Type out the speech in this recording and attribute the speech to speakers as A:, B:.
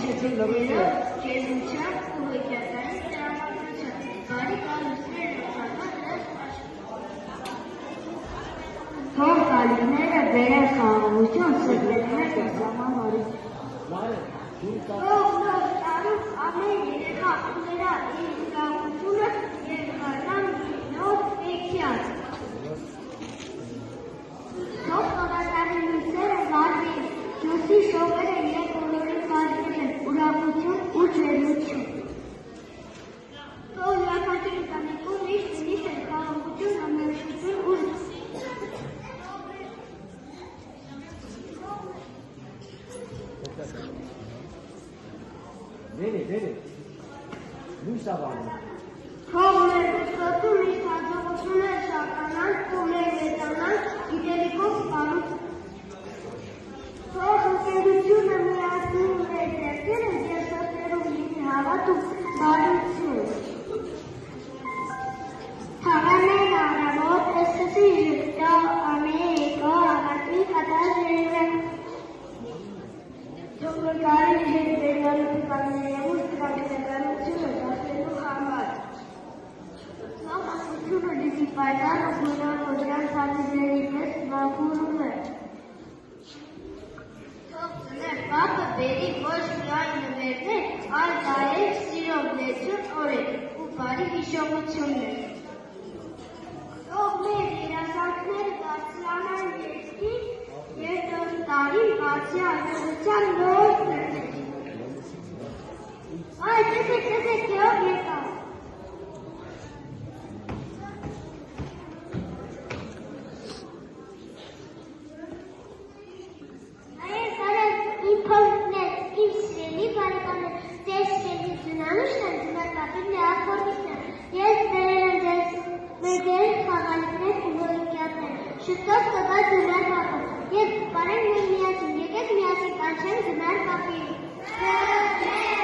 A: Կեզության ու հոգեբանի տրամադրության, բարի կալուսներ Թող կալիները բերեն խաղաղություն, սրբերներ ժամանորից։ Թող նոր տարում ամեն երեխա ունենա իր ուրախությունը և գարնան նոր էքյան։ Թող տոնատանի լույսերը վարվին, ջոսի շողերը և բոլորի վարվեն ուրախություն ու ջերմություն։ Թող յուրաքանչյուր ընտանիքում միշտ է խաղաղություն, ամենաշնչություն ու
B: Dene. Lույսը վարվում։
A: Թող մեր դեպքում միշտ հաջողություններ շարժանան ու մեր մեծանան գիտելիքով սպառում։ Թող ընկերությունը միացնում մեր ձեռքերը և շատերում լինի հավատ ու բարություն։ Թաղանեն առավոտ սկսի ժպտա ամեկո ավարտի կատարժերը։ Թող նկարի հետ բերյալի պիկաններով տրագետականությունը դասելու համար։ Թող ասությունը լիզի պայդան ու գունան կոդրան սալիզերի պես վաղուրում է։ Թող ծներ պապը բերի ոչ միայն նվերներ, այլ դարեր սիրով լեցուն օրեր ու բարի հիշողություններ։ Թող մեր երազանքները դարձրանան երկիր և թող տարին բացի արժողության նոր սրտեր։ Այ, տեսեք, կեով եկավ։ Այր, իմ փորձներ, իմ սիրելի բարեկամներ, ձեր սիրելի ձնանուշն են, ձնատապին լեակորնիկն են, ես բերել եմ ձեզ մեր խաղալիքներ ու հոլիկյատներ, շուտով կգա ձնար պապը, և բարենք մեր միասին, եկեք միասին կանչենք ձնար պապին։